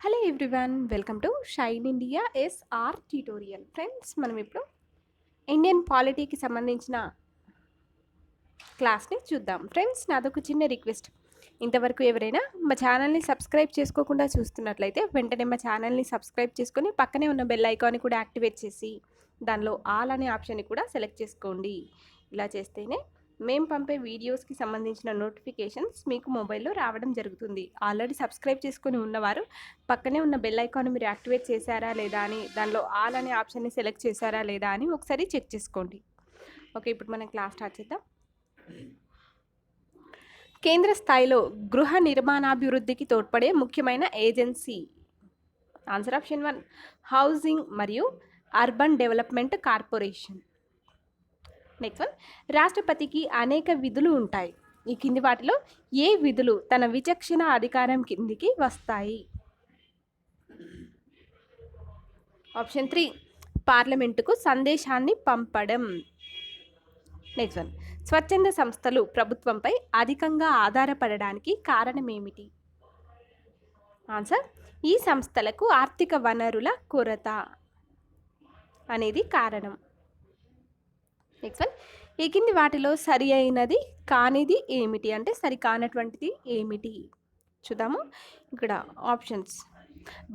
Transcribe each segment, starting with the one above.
Hello everyone, welcome to Shine India SR tutorial. Friends, మనం ఇప్పుడు Indian పాలిటీకి సంబంధించిన క్లాస్ని చూద్దాం. ఫ్రెండ్స్, నాదొక చిన్న రిక్వెస్ట్. ఇంతవరకు ఎవరైనా మా ఛానల్ని సబ్స్క్రైబ్ చేసుకోకుండా చూస్తున్నట్లయితే వెంటనే మా ఛానల్ని సబ్స్క్రైబ్ చేసుకొని పక్కనే ఉన్న బెల్ ఐకాన్ని కూడా యాక్టివేట్ చేసి దానిలో ఆల్ అనే ఆప్షన్ని కూడా సెలెక్ట్ చేసుకోండి. ఇలా చేస్తేనే మేము పంపే వీడియోస్కి సంబంధించిన నోటిఫికేషన్స్ మీకు మొబైల్లో రావడం జరుగుతుంది. ఆల్రెడీ సబ్స్క్రైబ్ చేసుకొని ఉన్నవారు పక్కనే ఉన్న బెల్ ఐకాన్ మీరు యాక్టివేట్ చేశారా లేదా అని, దానిలో ఆల్ అనే ఆప్షన్ని సెలెక్ట్ చేశారా లేదా అని ఒకసారి చెక్ చేసుకోండి. ఓకే, ఇప్పుడు మనం క్లాస్ స్టార్ట్ చేద్దాం. కేంద్ర స్థాయిలో గృహ నిర్మాణాభివృద్ధికి తోడ్పడే ముఖ్యమైన ఏజెన్సీ. ఆన్సర్ ఆప్షన్ 1 హౌసింగ్ మరియు urban development corporation. Next one, రాష్ట్రపతికి అనేక విధులు ఉంటాయి. ఈ కింది వాటిలో ఏ విధులు తన విచక్షణ అధికారం కిందికి వస్తాయి? ఆప్షన్ 3 పార్లమెంటుకు సందేశాన్ని పంపడం. నెక్స్ట్ వన్, స్వచ్ఛంద సంస్థలు ప్రభుత్వంపై అధికంగా ఆధారపడడానికి కారణమేమిటి? ఆన్సర్, ఈ సంస్థలకు ఆర్థిక వనరుల కొరత అనేది కారణం. నెక్స్ట్ వన్, ఈ కింది వాటిలో సరి అయినది కానిది ఏమిటి? అంటే సరి కానటువంటిది ఏమిటి చూద్దాము. ఇక్కడ ఆప్షన్స్: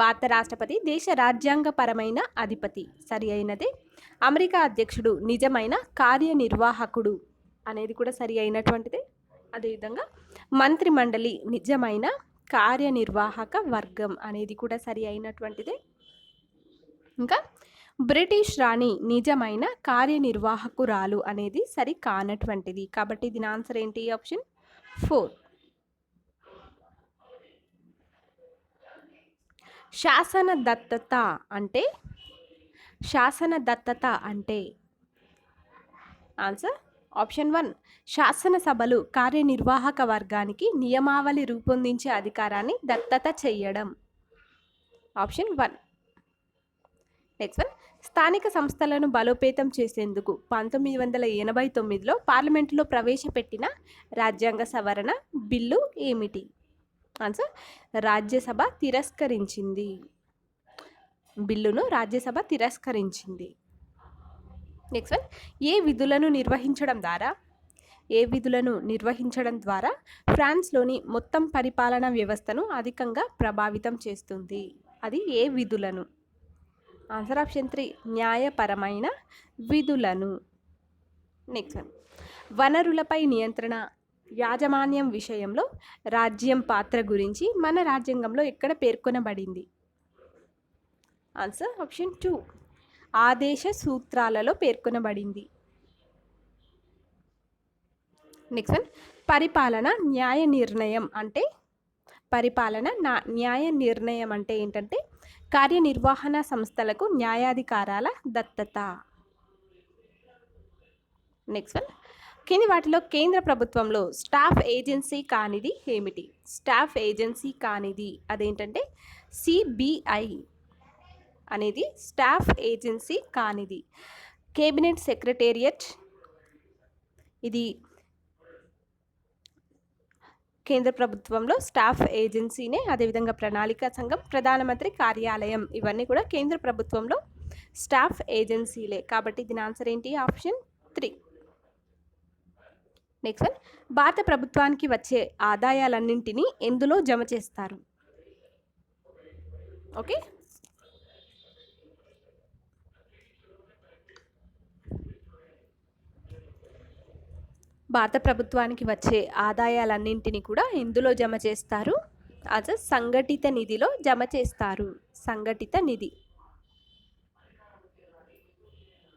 భారత రాష్ట్రపతి దేశ రాజ్యాంగపరమైన అధిపతి, సరి అయినదే. అమెరికా అధ్యక్షుడు నిజమైన కార్యనిర్వాహకుడు అనేది కూడా సరి అయినటువంటిదే. అదేవిధంగా మంత్రిమండలి నిజమైన కార్యనిర్వాహక వర్గం అనేది కూడా సరి అయినటువంటిదే. ఇంకా బ్రిటిష్ రాణి నిజమైన కార్యనిర్వాహకురాలు అనేది సరి కానటువంటిది. కాబట్టి దీని ఆన్సర్ ఏంటి? ఆప్షన్ 4. శాసన దత్తత అంటే ఆన్సర్ ఆప్షన్ 1 శాసనసభలు కార్యనిర్వాహక వర్గానికి నియమావళి రూపొందించే అధికారాన్ని దత్తత చేయడం. ఆప్షన్ 1. నెక్స్ట్ వన్, స్థానిక సంస్థలను బలోపేతం చేసేందుకు 1989లో పార్లమెంటులో ప్రవేశపెట్టిన రాజ్యాంగ సవరణ బిల్లు ఏమిటి? ఆన్సర్, రాజ్యసభ తిరస్కరించింది. బిల్లును రాజ్యసభ తిరస్కరించింది. నెక్స్ట్ వన్, ఏ విధులను నిర్వహించడం ద్వారా ఫ్రాన్స్లోని మొత్తం పరిపాలనా వ్యవస్థను అధికంగా ప్రభావితం చేస్తుంది? అది ఏ విధులను? ఆన్సర్ ఆప్షన్ 3 న్యాయపరమైన విధులను. నెక్స్ట్ వన్, వనరులపై నియంత్రణ యాజమాన్యం విషయంలో రాజ్యం పాత్ర గురించి మన రాజ్యాంగంలో ఎక్కడ పేర్కొనబడింది? ఆన్సర్ ఆప్షన్ 2 ఆదేశ సూత్రాలలో పేర్కొనబడింది. నెక్స్ట్ వన్, పరిపాలన న్యాయ నిర్ణయం అంటే ఏంటంటే కార్యనిర్వహణ సంస్థలకు న్యాయాధికారాల దత్తత. నెక్స్ట్ వన్, కింది వాటిలో కేంద్ర ప్రభుత్వంలో స్టాఫ్ ఏజెన్సీ కానిది ఏమిటి? స్టాఫ్ ఏజెన్సీ కానిది అదేంటంటే సిబిఐ అనేది స్టాఫ్ ఏజెన్సీ కానిది. కేబినెట్ సెక్రటేరియట్ ఇది కేంద్ర ప్రభుత్వంలో స్టాఫ్ ఏజెన్సీనే. అదేవిధంగా ప్రణాళికా సంఘం, ప్రధానమంత్రి కార్యాలయం ఇవన్నీ కూడా కేంద్ర ప్రభుత్వంలో స్టాఫ్ ఏజెన్సీలే. కాబట్టి దీని ఆన్సర్ ఏంటి? ఆప్షన్ 3. నెక్స్ట్ వన్, భారత ప్రభుత్వానికి వచ్చే ఆదాయాలన్నింటినీ ఎందులో జమ చేస్తారు? ఓకే, భారత ప్రభుత్వానికి వచ్చే ఆదాయాలన్నింటినీ కూడా ఎందులో జమ చేస్తారు? అది సంఘటిత నిధిలో జమ చేస్తారు. సంఘటిత నిధి.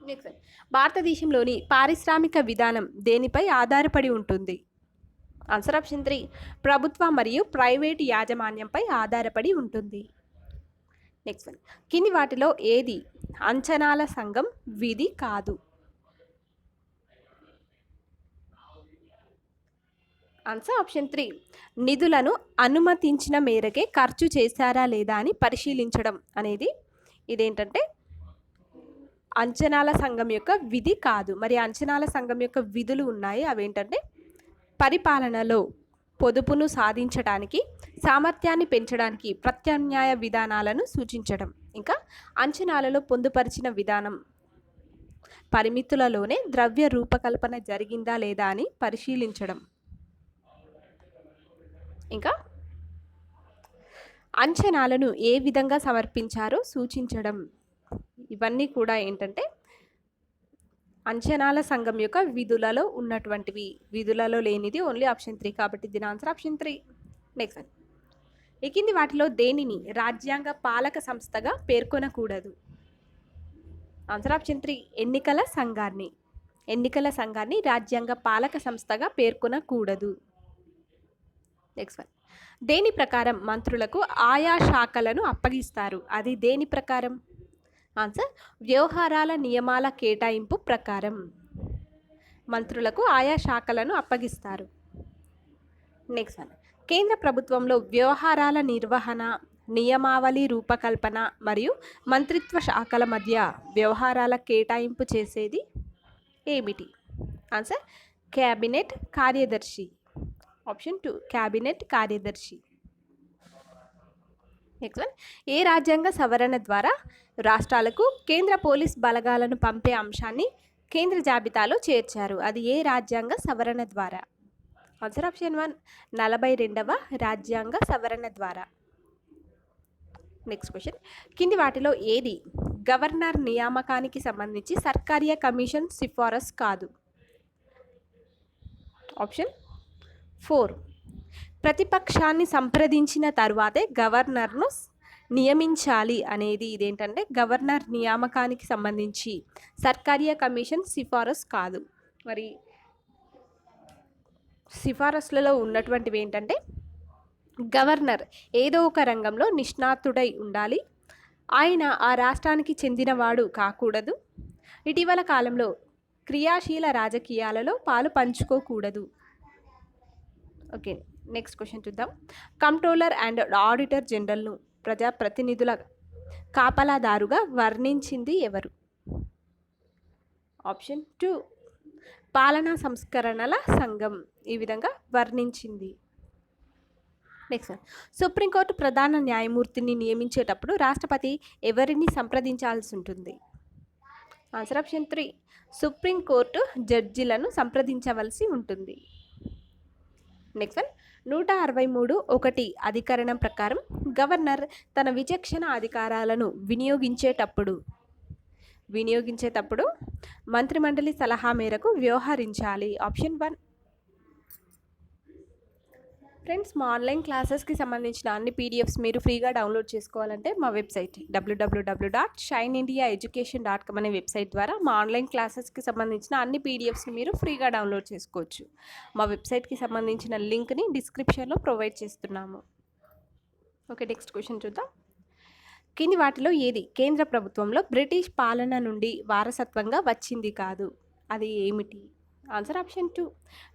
నెక్స్ట్, భారతదేశంలోని పారిశ్రామిక విధానం దేనిపై ఆధారపడి ఉంటుంది? ఆన్సర్ ఆప్షన్ 3 ప్రభుత్వ మరియు ప్రైవేటు యాజమాన్యంపై ఆధారపడి ఉంటుంది. నెక్స్ట్ వన్, కింది వాటిలో ఏది అంచనాల సంఘం విధి కాదు? ఆన్సర్ ఆప్షన్ 3 నిధులను అనుమతించిన మేరకే ఖర్చు చేశారా లేదా అని పరిశీలించడం అనేది ఇదేంటంటే అంచనాల సంఘం యొక్క విధి కాదు. మరి అంచనాల సంఘం యొక్క విధులు ఉన్నాయి. అవేంటంటే పొదుపును సాధించడానికి, సామర్థ్యాన్ని పెంచడానికి ప్రత్యామ్నాయ విధానాలను సూచించడం. ఇంకా అంచనాలలో పొందుపరిచిన విధానం పరిమితులలోనే ద్రవ్య రూపకల్పన జరిగిందా లేదా అని పరిశీలించడం. ఇంకా అంచనాలను ఏ విధంగా సమర్పించారో సూచించడం. ఇవన్నీ కూడా ఏంటంటే అంచనాల సంఘం యొక్క విధులలో ఉన్నటువంటివి. విధులలో లేనిది ఓన్లీ ఆప్షన్ 3, కాబట్టి దీని ఆన్సర్ ఆప్షన్ 3. నెక్స్ట్ వన్, ఈ కింది వాటిలో దేనిని రాజ్యాంగ పాలక సంస్థగా పేర్కొనకూడదు? ఆన్సర్ ఆప్షన్ 3, ఎన్నికల సంఘాన్ని రాజ్యాంగ పాలక సంస్థగా పేర్కొనకూడదు. నెక్స్ట్ వన్, దేని ప్రకారం మంత్రులకు ఆయా శాఖలను అప్పగిస్తారు? అది దేని ప్రకారం? ఆన్సర్ వ్యవహారాల నియమాల కేటాయింపు ప్రకారం మంత్రులకు ఆయా శాఖలను అప్పగిస్తారు. నెక్స్ట్ వన్, కేంద్ర ప్రభుత్వంలో వ్యవహారాల నిర్వహణ, నియమావళి రూపకల్పన మరియు మంత్రిత్వ శాఖల మధ్య వ్యవహారాల కేటాయింపు చేసేది ఏమిటి? ఆన్సర్ క్యాబినెట్ కార్యదర్శి. ఆప్షన్ 2, క్యాబినెట్ కార్యదర్శి. నెక్స్ట్ వన్, ఏ రాజ్యాంగ సవరణ ద్వారా రాష్ట్రాలకు కేంద్ర పోలీస్ బలగాలను పంపే అంశాన్ని కేంద్ర జాబితాలో చేర్చారు? అది ఏ రాజ్యాంగ సవరణ ద్వారా? ఆన్సర్ ఆప్షన్ 1, 42వ రాజ్యాంగ సవరణ ద్వారా. నెక్స్ట్ క్వశ్చన్, కింది వాటిలో ఏది గవర్నర్ నియామకానికి సంబంధించి సర్కారియా కమిషన్ సిఫారసు కాదు? ఆప్షన్ 4, ప్రతిపక్షాన్ని సంప్రదించిన తర్వాతే గవర్నర్ను నియమించాలి అనేది ఇదేంటంటే గవర్నర్ నియామకానికి సంబంధించి సర్కారియా కమిషన్ సిఫారసు కాదు. మరి సిఫారసులలో ఉన్నటువంటివి ఏంటంటే గవర్నర్ ఏదో ఒక రంగంలో నిష్ణాతుడై ఉండాలి, ఆయన ఆ రాష్ట్రానికి చెందినవాడు కాకూడదు, ఇటీవల కాలంలో క్రియాశీల రాజకీయాలలో పాలు పంచుకోకూడదు. ఓకే, నెక్స్ట్ క్వశ్చన్ చూద్దాం. కంట్రోలర్ అండ్ ఆడిటర్ జనరల్ను ప్రజాప్రతినిధుల కాపలాదారుగా వర్ణించింది ఎవరు? ఆప్షన్ 2, పాలనా సంస్కరణల సంఘం ఈ విధంగా వర్ణించింది. నెక్స్ట్, సుప్రీంకోర్టు ప్రధాన న్యాయమూర్తిని నియమించేటప్పుడు రాష్ట్రపతి ఎవరిని సంప్రదించాల్సి ఉంటుంది? ఆన్సర్ ఆప్షన్ 3, సుప్రీంకోర్టు జడ్జిలను సంప్రదించవలసి ఉంటుంది. నెక్స్ట్ వన్, 163(1) అధికరణం ప్రకారం గవర్నర్ తన విచక్షణ అధికారాలను వినియోగించేటప్పుడు మంత్రిమండలి సలహా మేరకు వ్యవహరించాలి. ఆప్షన్ 1. ఫ్రెండ్స్, మా ఆన్లైన్ క్లాసెస్కి సంబంధించిన అన్ని పీడిఎఫ్స్ మీరు ఫ్రీగా డౌన్లోడ్ చేసుకోవాలంటే మా వెబ్సైట్ www.shineindiaeducation.com అనే వెబ్సైట్ ద్వారా మా ఆన్లైన్ క్లాసెస్కి సంబంధించిన అన్ని పీడిఎఫ్స్ని మీరు ఫ్రీగా డౌన్లోడ్ చేసుకోవచ్చు. మా వెబ్సైట్కి సంబంధించిన లింక్ని డిస్క్రిప్షన్లో ప్రొవైడ్ చేస్తున్నాము. ఓకే, నెక్స్ట్ క్వశ్చన్ చూద్దాం. కింది వాటిలో ఏది కేంద్ర ప్రభుత్వంలో బ్రిటిష్ పాలన నుండి వారసత్వంగా వచ్చింది కాదు? అది ఏమిటి? ఆన్సర్ ఆప్షన్ 2,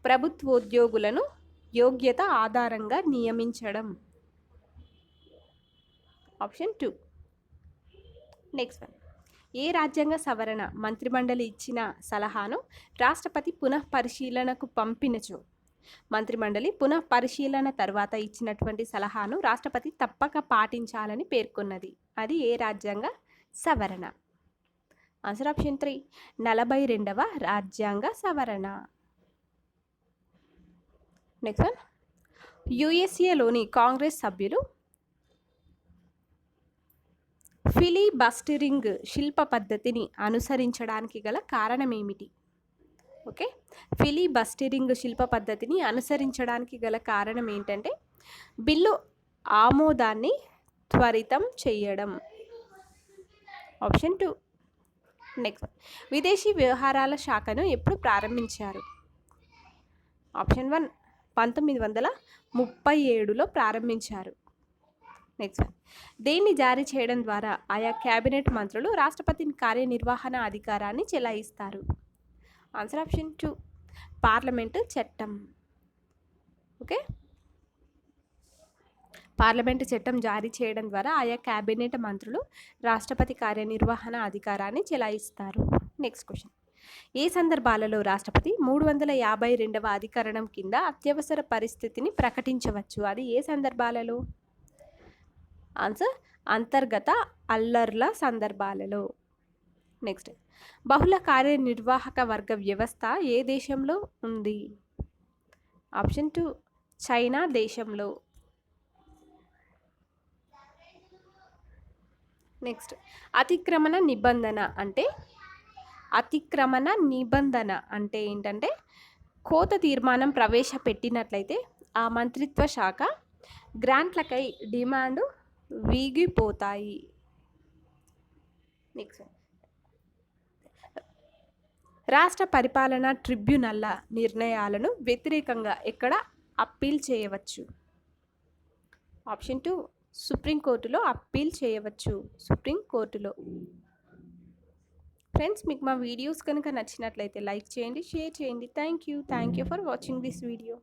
ప్రభుత్వోద్యోగులను యోగ్యత ఆధారంగా నియమించడం. ఆప్షన్ 2. నెక్స్ట్ వన్, ఏ రాజ్యాంగ సవరణ మంత్రిమండలి ఇచ్చిన సలహాను రాష్ట్రపతి పునఃపరిశీలనకు పంపినచో మంత్రిమండలి పునఃపరిశీలన తర్వాత ఇచ్చినటువంటి సలహాను రాష్ట్రపతి తప్పక పాటించాలని పేర్కొన్నది? అది ఏ రాజ్యాంగ సవరణ? ఆన్సర్ ఆప్షన్ 3, 42వ రాజ్యాంగ సవరణ. నెక్స్ట్ వన్, యుఎస్ఏలోని కాంగ్రెస్ సభ్యులు ఫిలిబస్టరింగ్ శిల్ప పద్ధతిని అనుసరించడానికి గల కారణం ఏమిటి? ఓకే, ఫిలిబస్టరింగ్ శిల్ప పద్ధతిని అనుసరించడానికి గల కారణం ఏంటంటే బిల్లు ఆమోదాన్ని త్వరితం చేయడం. ఆప్షన్ 2. నెక్స్ట్, విదేశీ వ్యవహారాల శాఖను ఎప్పుడు ప్రారంభించారు? ఆప్షన్ 1, 1937లో ప్రారంభించారు. నెక్స్ట్ వన్, దేన్ని జారీ చేయడం ద్వారా ఆయా క్యాబినెట్ మంత్రులు రాష్ట్రపతి కార్యనిర్వహణ అధికారాన్ని చెలాయిస్తారు? ఆన్సర్ ఆప్షన్ 2, పార్లమెంటు చట్టం. ఓకే, పార్లమెంటు చట్టం జారీ చేయడం ద్వారా ఆయా క్యాబినెట్ మంత్రులు రాష్ట్రపతి కార్యనిర్వహణ అధికారాన్ని చెలాయిస్తారు. నెక్స్ట్ క్వశ్చన్, ఏ సందర్భాలలో రాష్ట్రపతి 352వ అధికరణం కింద అత్యవసర పరిస్థితిని ప్రకటించవచ్చు? అది ఏ సందర్భాలలో? ఆన్సర్ అంతర్గత అల్లర్ల సందర్భాలలో. నెక్స్ట్, బహుళ కార్యనిర్వాహక వర్గ వ్యవస్థ ఏ దేశంలో ఉంది? ఆప్షన్ 2 చైనా దేశంలో. నెక్స్ట్, అతిక్రమణ నిబంధన అంటే ఏంటంటే కోత తీర్మానం ప్రవేశపెట్టినట్లయితే ఆ మంత్రిత్వ శాఖ గ్రాంట్లకై డిమాండ్ వీగిపోతాయి. నెక్స్ట్, రాష్ట్ర పరిపాలనా ట్రిబ్యునల్ల నిర్ణయాలను వ్యతిరేకంగా ఎక్కడ అప్పీల్ చేయవచ్చు? ఆప్షన్ 2 సుప్రీంకోర్టులో అప్పీల్ చేయవచ్చు. సుప్రీంకోర్టులో. ఫ్రెండ్స్, మీకు మా వీడియోస్ కనుక నచ్చినట్లయితే లైక్ చేయండి, షేర్ చేయండి. Thank you for watching this video.